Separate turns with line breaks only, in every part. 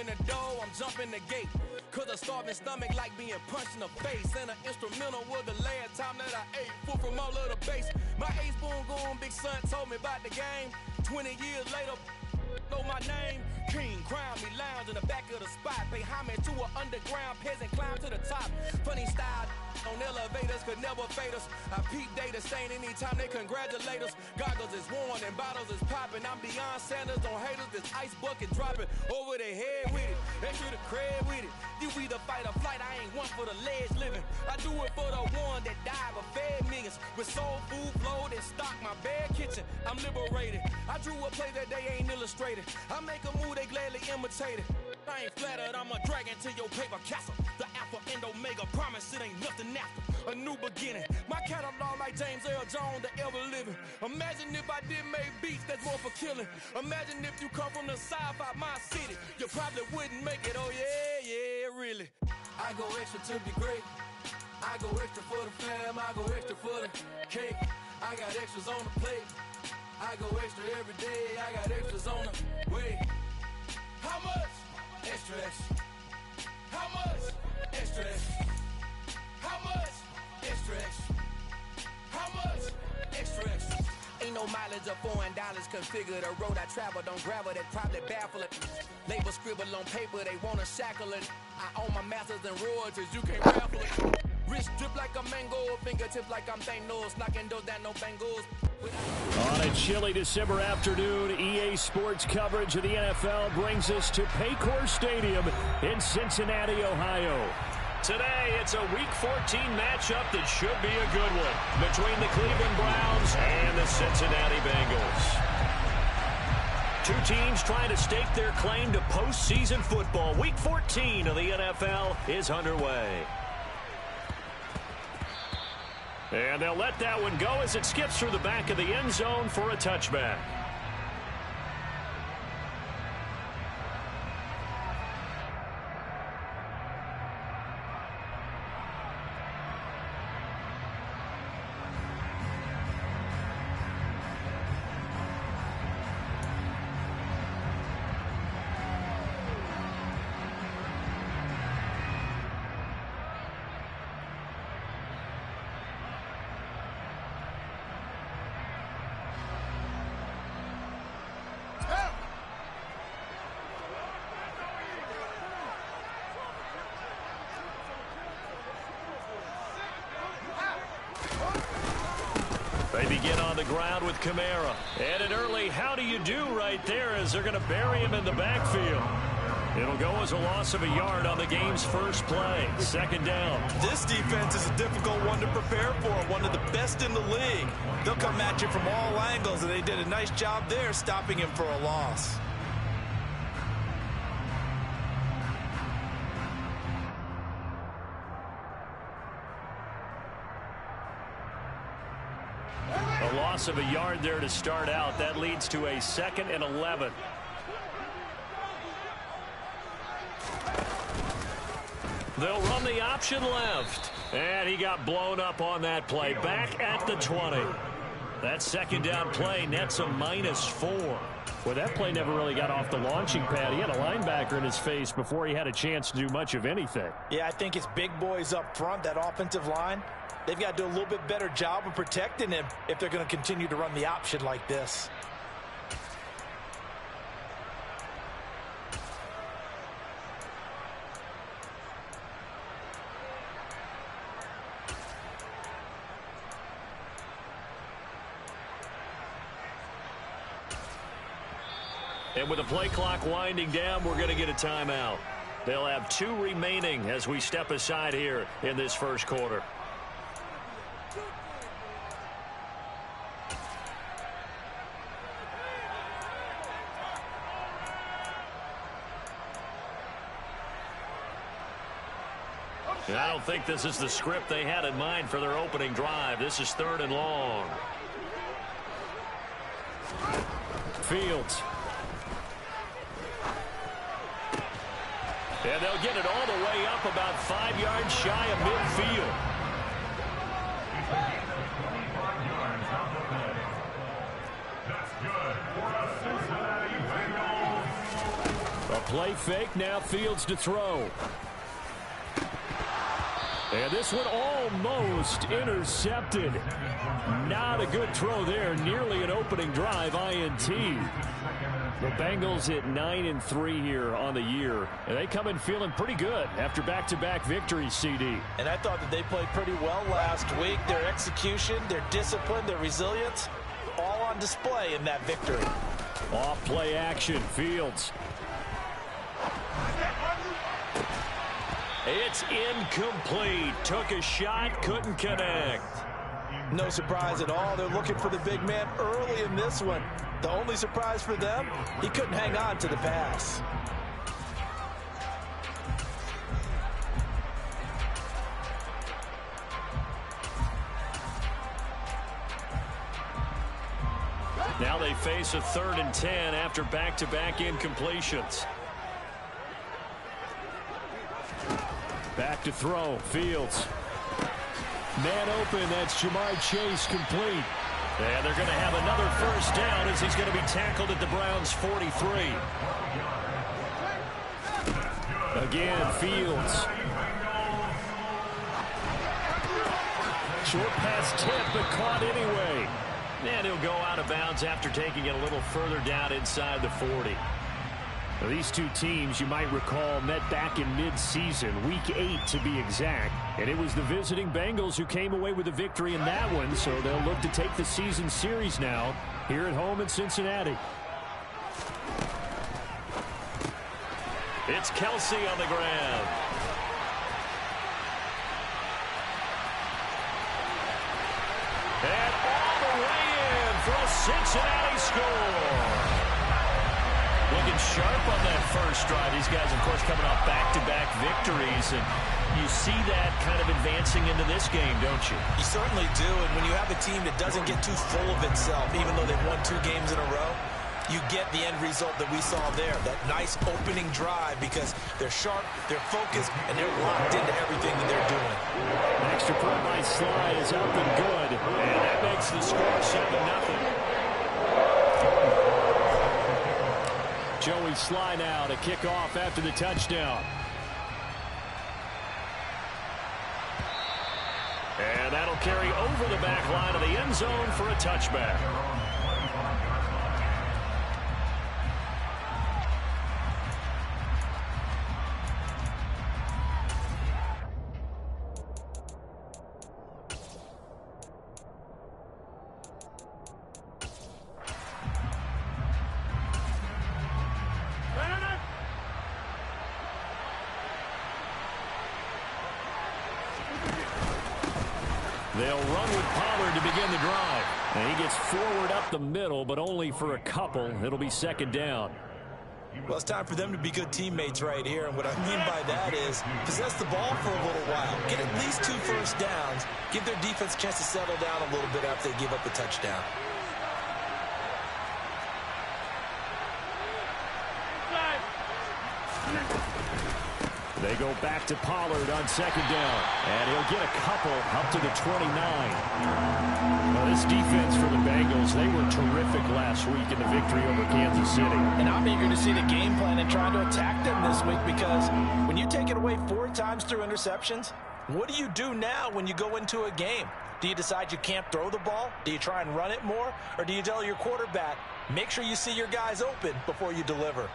in the door, I'm jumping the gate. Cause a starving stomach like being punched in the face. And an instrumental was the last time that I ate. Food from all of the base. My ace boom goon, big son told me about the game. 20 years later, know my name. King, crown me, lounge in the back of the spot. Pay homage to an underground peasant, climb to the top. Funny style on elevators could never fade us. I peep data stain anytime they congratulate us. Goggles is worn and bottles is popping. I'm Deion Sanders on haters, this ice bucket dropping over their head with it. Extra the cred with it. You either fight or flight, I ain't one for the ledge living. I do it for the one that died but fed millions. With soul food flowed and stock my bad kitchen. I'm liberated. I drew a play that they ain't illustrated. I make a move they gladly imitate it. I ain't flattered, I'm a dragon to your paper castle. The alpha and omega, promise it ain't nothing after. A new beginning. My catalog like James Earl Jones, the ever living. Imagine if I did make beats that's more for killing. Imagine if you come from the south out my city. You probably wouldn't make it, oh yeah, really. I go extra to be great. I go extra for the fam, I go extra for the cake. I got extras on the plate. I go extra every day, I got extras on the way. How much? Extra, extra. How much? Extra, extra. How much? Extra, extra. How much? Extra, extra. Ain't no mileage of $4 configure the road I travel. Don't gravel, that probably baffle it. Label scribble on paper, they wanna shackle it. I own my masters and royalties, you can't raffle it. Wrist drip like a mango, fingertips like I'm Thanos, knocking those down, no bangles.
On a chilly December afternoon, EA Sports coverage of the NFL brings us to Paycor Stadium in Cincinnati, Ohio. Today, it's a Week 14 matchup that should be a good one between the Cleveland Browns and the Cincinnati Bengals. Two teams trying to stake their claim to postseason football. Week 14 of the NFL is underway. And they'll let that one go as it skips through the back of the end zone for a touchback. They begin on the ground with Kamara. And an early how do you do right there as they're going to bury him in the backfield. It'll go as a loss of a yard on the game's first play. Second down.
This defense is a difficult one to prepare for. One of the best in the league. They'll come at you from all angles, and they did a nice job there stopping him for a loss.
A loss of a yard there to start out. That leads to a 2nd and 11. They'll run the option left. And he got blown up on that play. Back at the 20. That second down play nets a -4. Well, that play never really got off the launching pad. He had a linebacker in his face before he had a chance to do much of anything.
Yeah, I think it's big boys up front, that offensive line. They've got to do a little bit better job of protecting him if they're going to continue to run the option like this.
And with the play clock winding down, we're going to get a timeout. They'll have 2 remaining as we step aside here in this first quarter. And I don't think this is the script they had in mind for their opening drive. This is 3rd and long. Fields. And they'll get it all the way up about 5 yards shy of midfield. A Play fake, now Fields to throw. And this one almost intercepted. Not a good throw there. Nearly an opening drive, INT. The Bengals at 9-3 here on the year. And they come in feeling pretty good after back-to-back victories, CD.
And I thought that they played pretty well last week. Their execution, their discipline, their resilience, all on display in that victory.
Off play action, Fields. It's incomplete. Took a shot, couldn't connect.
No surprise at all. They're looking for the big man early in this one. The only surprise for them, he couldn't hang on to the pass.
Now they face a 3rd and 10 after back-to-back incompletions. Back to throw, Fields. Man open, that's Jamar Chase complete. And they're going to have another first down as he's going to be tackled at the Browns' 43. Again, Fields. Short pass tip, but caught anyway. And he'll go out of bounds after taking it a little further down inside the 40. Now, these two teams, you might recall, met back in mid-season, Week 8 to be exact. And it was the visiting Bengals who came away with a victory in that one, so they'll look to take the season series now here at home in Cincinnati. It's Kelsey on the ground. And all the way in for a Cincinnati score. Looking sharp on that first drive. These guys, of course, coming off back-to-back victories. And you see that kind of advancing into this game, don't you?
You certainly do. And when you have a team that doesn't get too full of itself, even though they've won 2 games in a row, you get the end result that we saw there. That nice opening drive because they're sharp, they're focused, and they're locked into everything that they're doing.
An extra point by Slye is up and good. And that makes the score 7-0. Joey Slye now to kick off after the touchdown. And that'll carry over the back line of the end zone for a touchback. They'll run with Pollard to begin the drive. And he gets forward up the middle, but only for a couple. It'll be 2nd down.
Well, it's time for them to be good teammates right here. And what I mean by that is possess the ball for a little while. Get at least 2 first downs. Give their defense a chance to settle down a little bit after they give up the touchdown.
They go back to Pollard on 2nd down. And he'll get a couple up to the 29. Well, this defense for the Bengals, they were terrific last week in the victory over Kansas City.
And I'm eager to see the game plan and trying to attack them this week because when you take it away 4 times through interceptions, what do you do now when you go into a game? Do you decide you can't throw the ball? Do you try and run it more? Or do you tell your quarterback, make sure you see your guys open before you deliver?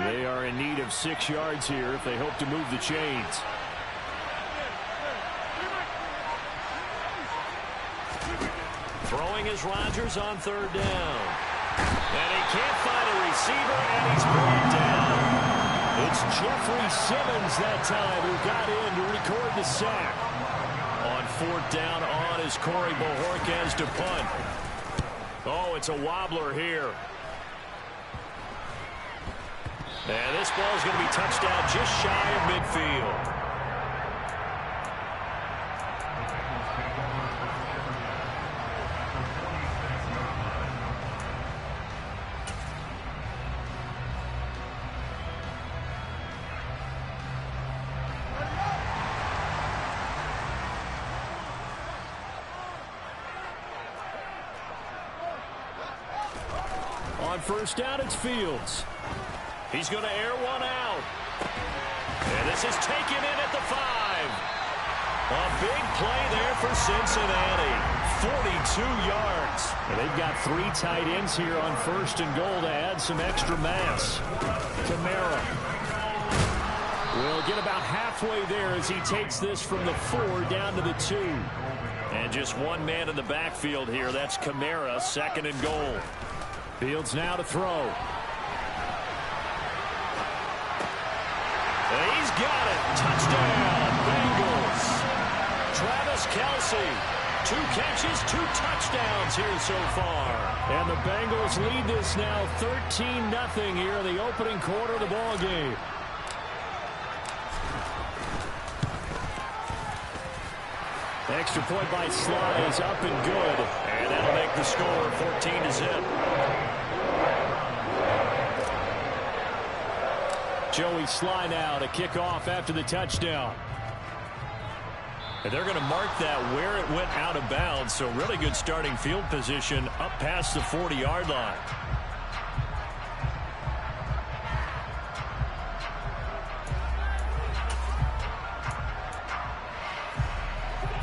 They are in need of 6 yards here if they hope to move the chains. Throwing is Rodgers on 3rd down. And he can't find a receiver, and he's brought down. It's Jeffrey Simmons that time who got in to record the sack. On 4th down on is Corey Bojorquez to punt. Oh, it's a wobbler here. And this ball is going to be touched out just shy of midfield. On 1st down, it's Fields. He's going to air one out. And this is taken in at the 5. A big play there for Cincinnati. 42 yards. And they've got 3 tight ends here on 1st and goal to add some extra mass. Kamara will get about halfway there as he takes this from the 4 down to the 2. And just one man in the backfield here. That's Kamara, 2nd and goal. Fields now to throw. And he's got it. Touchdown, Bengals. Travis Kelce, 2 catches, 2 touchdowns here so far. And the Bengals lead this now 13-0 here in the opening quarter of the ball game. Extra point by Sly is up and good. And that'll make the score 14-0. Joey Sly now to kick off after the touchdown. And they're going to mark that where it went out of bounds. So really good starting field position up past the 40-yard line.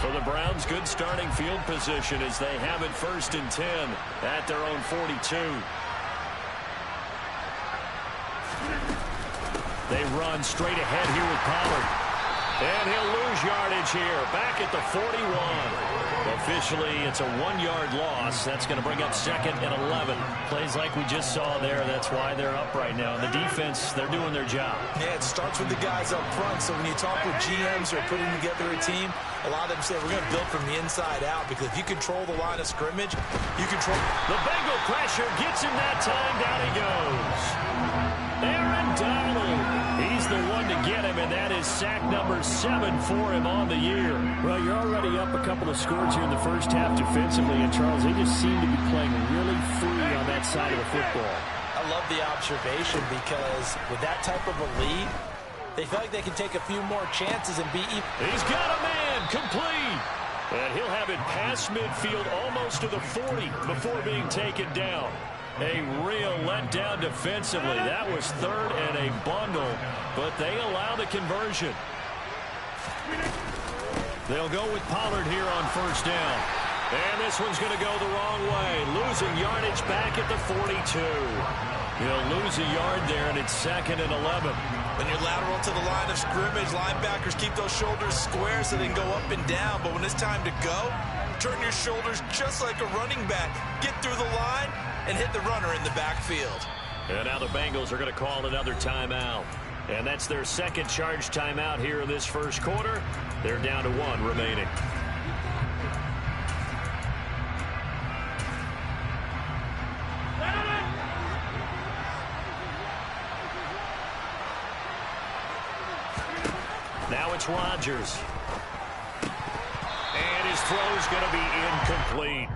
For the Browns, good starting field position as they have it 1st and 10 at their own 42. They run straight ahead here with Pollard. And he'll lose yardage here. Back at the 41. Officially, it's a 1-yard loss. That's going to bring up 2nd and 11. Plays like we just saw there. That's why they're up right now. And the defense, they're doing their job.
Yeah, it starts with the guys up front. So when you talk with GMs or putting together a team, a lot of them say we're going to build from the inside out. Because if you control the line of scrimmage, you control.
The Bengal pressure gets him that time. Down he goes. Aaron Donald. He's the one to get him, and that is sack number 7 for him on the year. Well, you're already up a couple of scores here in the first half defensively, and Charles, they just seem to be playing really free on that side of the football.
I love the observation because with that type of a lead, they feel like they can take a few more chances and be even.
He's got a man complete. And he'll have it past midfield almost to the 40 before being taken down. A real letdown defensively. That was 3rd and a bundle, but they allow the conversion. They'll go with Pollard here on 1st down. And this one's going to go the wrong way. Losing yardage back at the 42. He'll lose a yard there, and it's 2nd and 11.
When you're lateral to the line of scrimmage, linebackers keep those shoulders square so they can go up and down. But when it's time to go, turn your shoulders just like a running back. Get through the line and hit the runner in the backfield.
And now the Bengals are going to call another timeout. And that's their 2nd charge timeout here in this first quarter. They're down to 1 remaining. Now it's Rodgers. And his throw's going to be incomplete.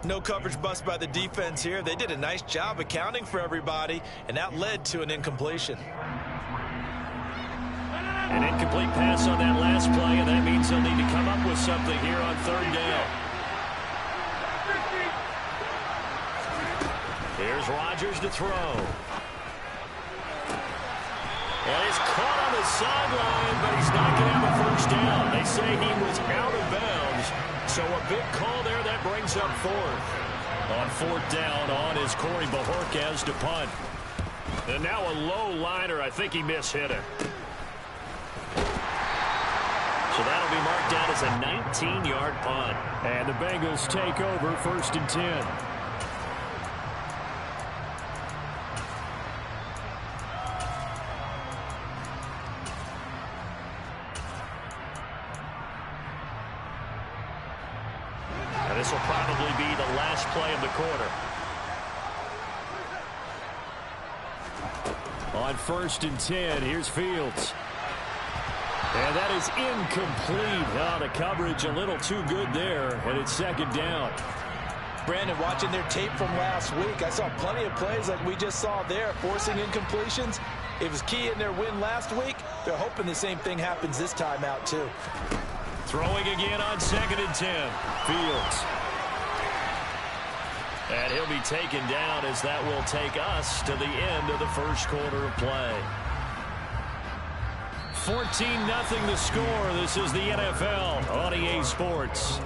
No coverage bust by the defense here. They did a nice job accounting for everybody, and that led to an incompletion.
An incomplete pass on that last play, and that means they'll need to come up with something here on 3rd down. Here's Rodgers to throw. And he's caught on the sideline, but he's not going to have a 1st down. They say he was out of bounds. So a big call there that brings up 4th. On 4th down on is Corey Bajorquez to punt. And now a low liner. I think he mishit it. So that'll be marked down as a 19-yard punt. And the Bengals take over 1st and 10. This will probably be the last play of the quarter. On 1st and 10, here's Fields. And that is incomplete. Oh, the coverage a little too good there, and it's 2nd down.
Brandon, watching their tape from last week, I saw plenty of plays like we just saw there, forcing incompletions. It was key in their win last week. They're hoping the same thing happens this time out, too.
Throwing again on 2nd and 10. Fields. And he'll be taken down as that will take us to the end of the first quarter of play. 14-0 the score. This is the NFL on EA Sports.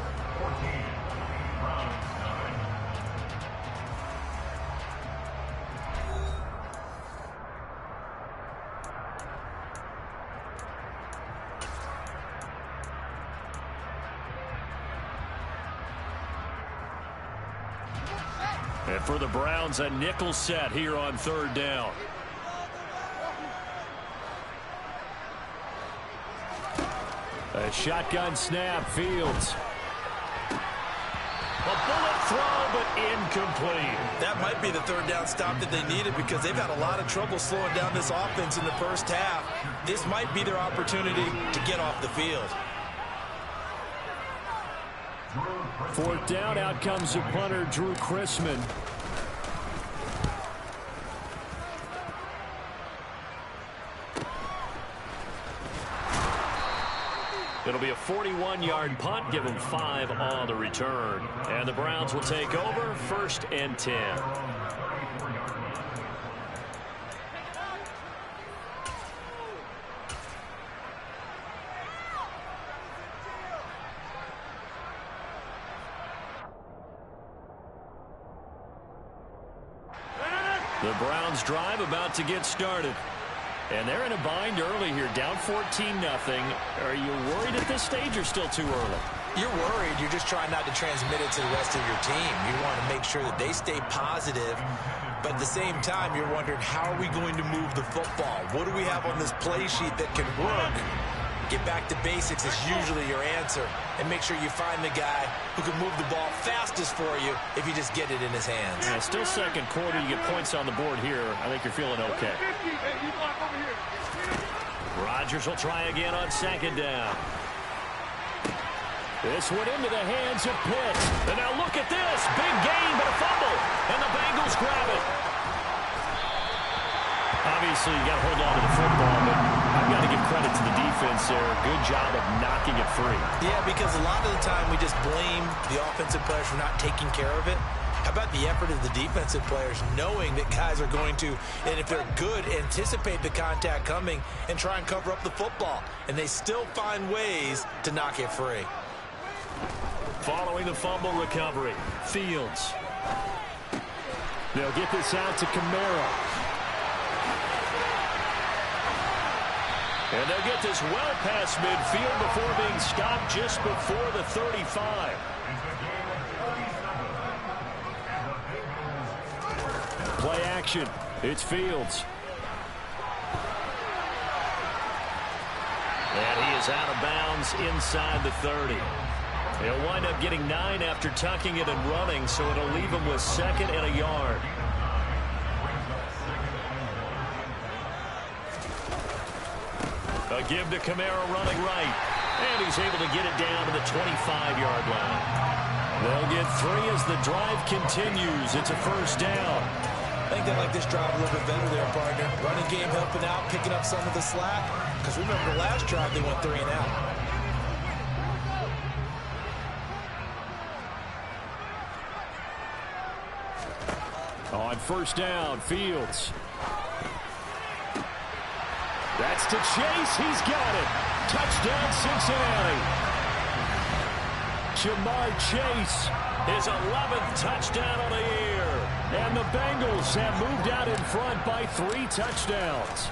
And for the Browns, a nickel set here on third down. A shotgun snap, Fields. A bullet throw, but incomplete.
That might be the third down stop that they needed because they've had a lot of trouble slowing down this offense in the first half. This might be their opportunity to get off the field.
Fourth down, out comes the punter, Drew Chrisman. It'll be a 41-yard punt, give them 5 on the return. And the Browns will take over, 1st and 10. The Browns drive about to get started. And they're in a bind early here, down 14-0. Are you worried at this stage or still too early?
You're worried. You're just trying not to transmit it to the rest of your team. You want to make sure that they stay positive. But at the same time, you're wondering, how are we going to move the football? What do we have on this play sheet that can work? Get back to basics is usually your answer. And make sure you find the guy who can move the ball fastest for you if you just get it in his hands.
Yeah, still second quarter. You get points on the board here. I think you're feeling okay. Rodgers will try again on second down. This went into the hands of Pitts. And now look at this. Big gain, but a fumble. And the Bengals grab it. Obviously, you got to hold on to the football, but I've got to give credit to the defense there. Good job of knocking it free.
Yeah, because a lot of the time we just blame the offensive players for not taking care of it. How about the effort of the defensive players knowing that guys are going to, and if they're good, anticipate the contact coming and try and cover up the football. And they still find ways to knock it free.
Following the fumble recovery, Fields. They'll get this out to Kamara. And they'll get this well past midfield before being stopped just before the 35. Play action. It's Fields. And he is out of bounds inside the 30. He'll wind up getting 9 after tucking it and running, so it'll leave him with 2nd and a yard. A give to Kamara running right. And he's able to get it down to the 25-yard line. They'll get 3 as the drive continues. It's a first down.
I think they like this drive a little bit better there, partner. Running game helping out, picking up some of the slack. Because remember the last drive, they went 3 and out.
On first down, Fields. That's to Chase. He's got it. Touchdown, Cincinnati. Jamar Chase, his 11th touchdown on the year. And the Bengals have moved out in front by 3 touchdowns.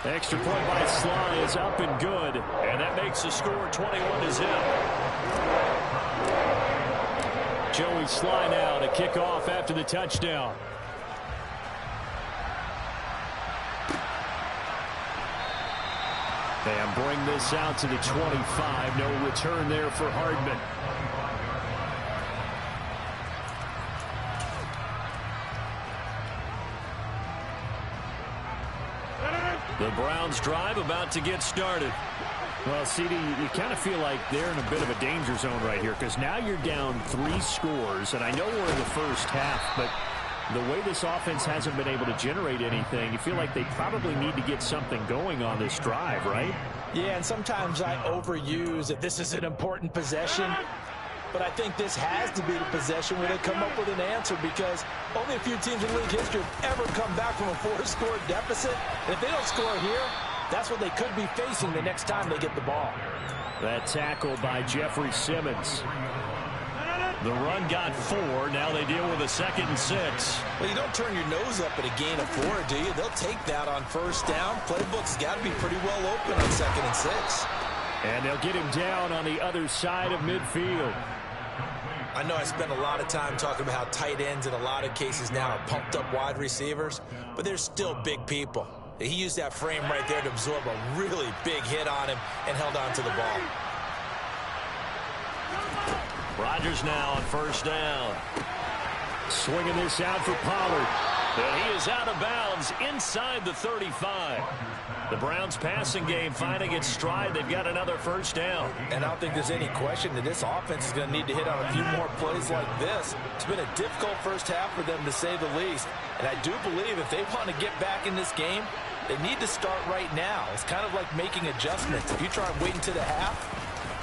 Extra point by Sly is up and good. And that makes the score 21-0. Joey Sly now to kick off after the touchdown. And bring this out to the 25. No return there for Hardman. The Browns drive about to get started. Well, CD, you kind of feel like they're in a bit of a danger zone right here because now you're down 3 scores, and I know we're in the first half, but the way this offense hasn't been able to generate anything, you feel like they probably need to get something going on this drive, right?
Yeah, and sometimes I overuse that this is an important possession. But I think this has to be the possession where they come up with an answer, because only a few teams in league history have ever come back from a 4-score deficit. And if they don't score here, that's what they could be facing the next time they get the ball.
That tackle by Jeffrey Simmons. The run got 4. Now they deal with a 2nd and 6.
Well, you don't turn your nose up at a gain of 4, do you? They'll take that on first down. Playbook's got to be pretty well open on 2nd and 6.
And they'll get him down on the other side of midfield.
I know I spent a lot of time talking about how tight ends in a lot of cases now are pumped up wide receivers, but they're still big people. He used that frame right there to absorb a really big hit on him and held on to the ball.
Rodgers now on first down. Swinging this out for Pollard. And he is out of bounds inside the 35. The Browns passing game finding its stride. They've got another first down.
And I don't think there's any question that this offense is going to need to hit on a few more plays like this. It's been a difficult first half for them, to say the least. And I do believe if they want to get back in this game, they need to start right now. It's kind of like making adjustments. If you try and wait until the half,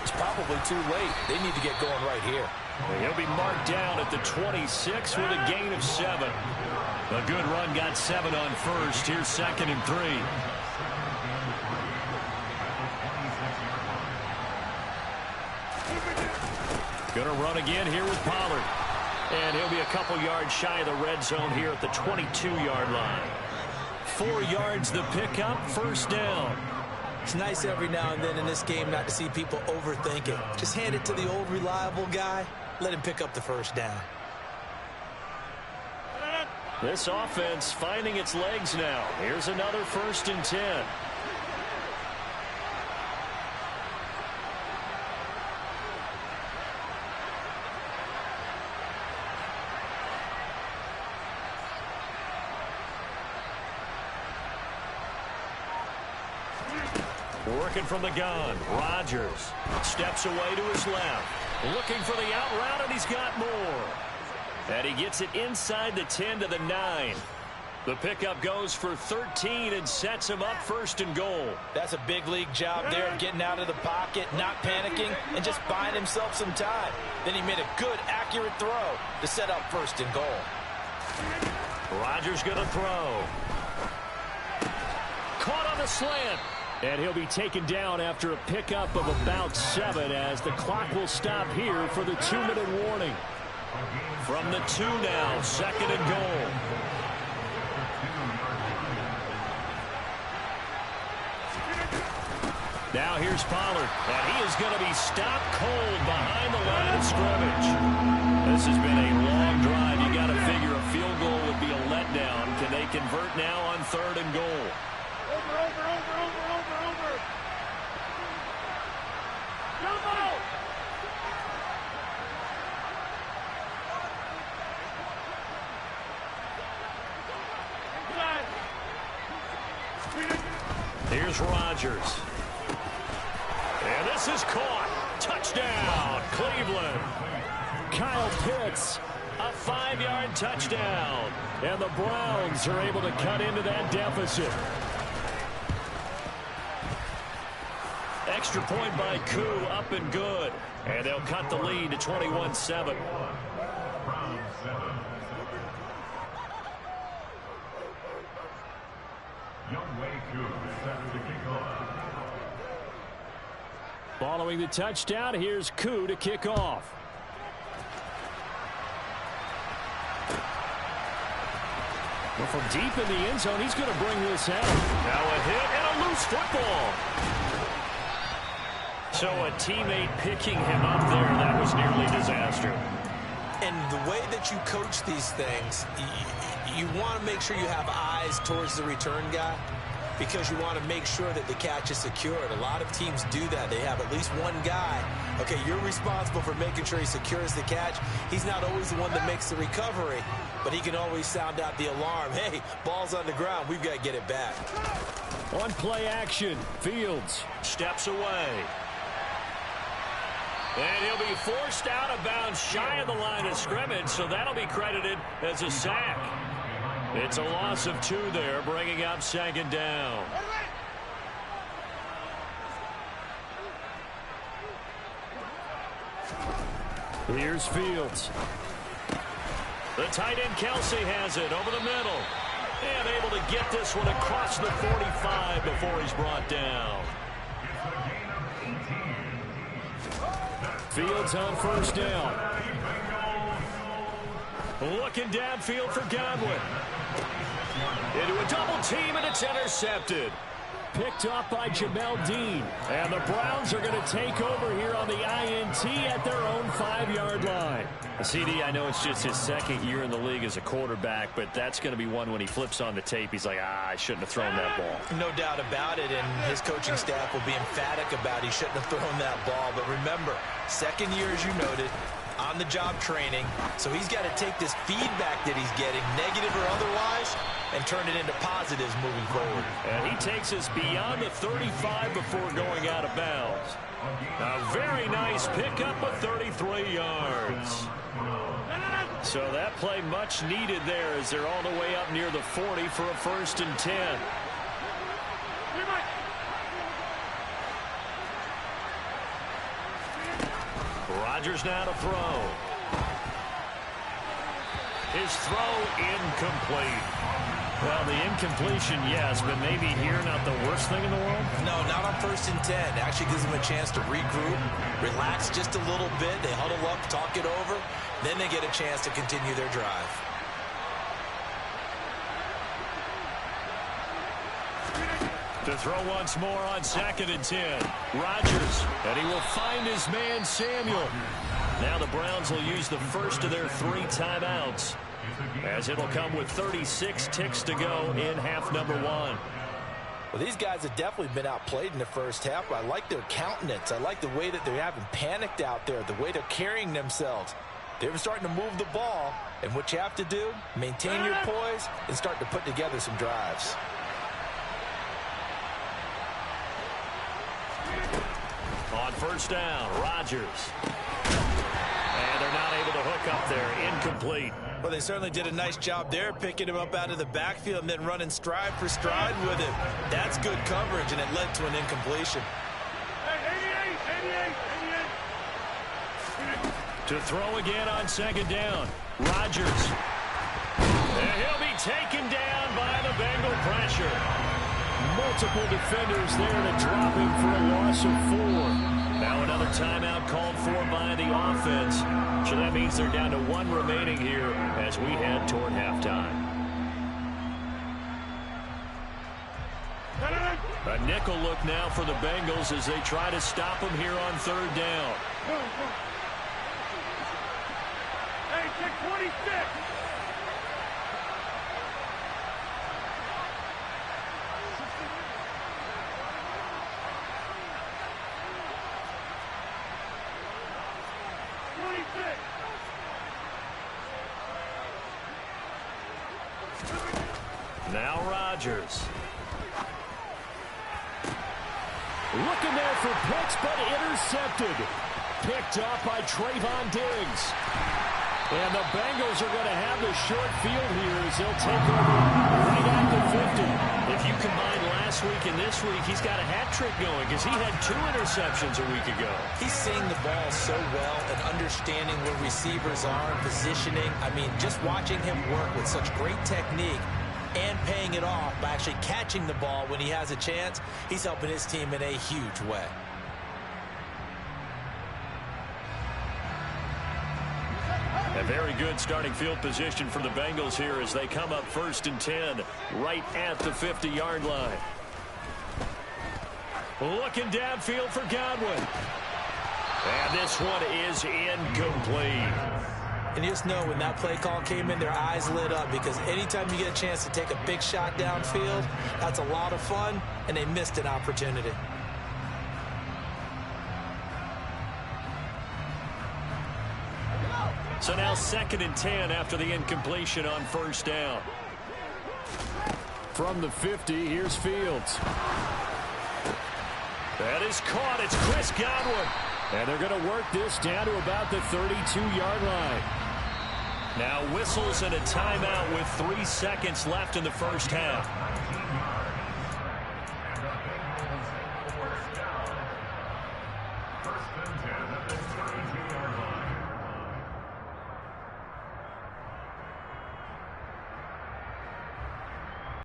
it's probably too late. They need to get going right here.
He'll be marked down at the 26 with a gain of 7. A good run got 7 on first. Here's 2nd and 3. Going to run again here with Pollard. And he'll be a couple yards shy of the red zone here at the 22-yard line. 4 yards the pickup, first down.
It's nice every now and then in this game not to see people overthink it. Just hand it to the old reliable guy. Let him pick up the first down.
This offense finding its legs now. Here's another 1st and 10. Working from the gun, Rodgers steps away to his left, looking for the out route, and he's got more. And he gets it inside the 10 to the 9. The pickup goes for 13 and sets him up 1st and goal.
That's a big league job there, getting out of the pocket, not panicking, and just buying himself some time. Then he made a good, accurate throw to set up 1st and goal.
Rodgers going to throw. Caught on the slant. And he'll be taken down after a pickup of about 7 as the clock will stop here for the 2-minute warning. From the 2 now, 2nd and goal. Now here's Pollard, and he is going to be stopped cold behind the line of scrimmage. This has been a long drive. You got to figure a field goal would be a letdown. Can they convert now on 3rd and goal?
Over. Jumbo!
Here's Rodgers. And this is caught. Touchdown, Cleveland. Kyle Pitts, a 5-yard touchdown. And the Browns are able to cut into that deficit. Extra point by Koo, up and good. And they'll cut the lead to 21-7. Following the touchdown, here's Koo to kick off. Well, from deep in the end zone, he's going to bring this out. Now a hit and a loose football. So a teammate picking him up there, that was nearly disaster.
And the way that you coach these things, you want to make sure you have eyes towards the return guy, because you want to make sure that the catch is secured. A lot of teams do that. They have at least one guy. Okay, you're responsible for making sure he secures the catch. He's not always the one that makes the recovery, but he can always sound out the alarm. Hey, ball's on the ground. We've got to get it back.
On play action, Fields steps away. And he'll be forced out of bounds shy of the line of scrimmage, so that'll be credited as a sack. It's a loss of 2 there, bringing up 2nd down. Here's Fields. The tight end Kelsey has it over the middle. And able to get this one across the 45 before he's brought down. Fields on first down. Looking downfield for Godwin. Into a double team, and it's intercepted. Picked off by Jamel Dean. And the Browns are going to take over here on the INT at their own 5-yard line. CD, I know it's just his second year in the league as a quarterback, but that's going to be one when he flips on the tape. He's like, I shouldn't have thrown that ball.
No doubt about it, and his coaching staff will be emphatic about he shouldn't have thrown that ball. But remember, second year, as you noted, on-the-job training, so he's got to take this feedback that he's getting, negative or otherwise, and turn it into positives moving forward.
And he takes us beyond the 35 before going out of bounds. A very nice pickup of 33 yards. So that play much needed there as they're all the way up near the 40 for a 1st and 10. Rodgers now to throw. His throw incomplete. Well, the incompletion, yes, but maybe here not the worst thing in the world?
No, not on 1st and 10. Actually gives them a chance to regroup, relax just a little bit. They huddle up, talk it over. Then they get a chance to continue their drive.
To throw once more on 2nd and 10. Rodgers, and he will find his man Samuel. Now the Browns will use the first of their 3 timeouts, as it'll come with 36 ticks to go in half number 1.
Well, these guys have definitely been outplayed in the first half, but I like their countenance. I like the way that they haven't panicked out there, the way they're carrying themselves. They're starting to move the ball, and what you have to do, maintain your poise and start to put together some drives.
On first down, Rodgers. And they're not able to hook up there. Incomplete.
Well, they certainly did a nice job there, picking him up out of the backfield and then running stride for stride with him. That's good coverage, and it led to an incompletion.
To throw again on 2nd down, Rodgers. And he'll be taken down by the Bengal pressure. Multiple defenders there to drop him for a loss of 4. Now another timeout called for by the offense. So that means they're down to 1 remaining here as we head toward halftime. A nickel look now for the Bengals as they try to stop him here on 3rd down.
Hey, check 26.
Now Rodgers. Looking there for picks, but intercepted. Picked off by Trayvon Diggs. And the Bengals are going to have the short field here as they'll take over right at the 50. If you combine last week and this week, he's got a hat trick going because he had 2 interceptions a week ago.
He's seeing the ball so well and understanding where receivers are and positioning. I mean, just watching him work with such great technique and paying it off by actually catching the ball when he has a chance, he's helping his team in a huge way.
A very good starting field position for the Bengals here as they come up 1st and 10 right at the 50-yard line. Looking downfield for Godwin. And this one is incomplete.
And you just know when that play call came in, their eyes lit up because anytime you get a chance to take a big shot downfield, that's a lot of fun, and they missed an opportunity.
So now 2nd and 10 after the incompletion on 1st down. From the 50, here's Fields. That is caught. It's Chris Godwin. And they're going to work this down to about the 32-yard line. Now whistles and a timeout with 3 seconds left in the first half.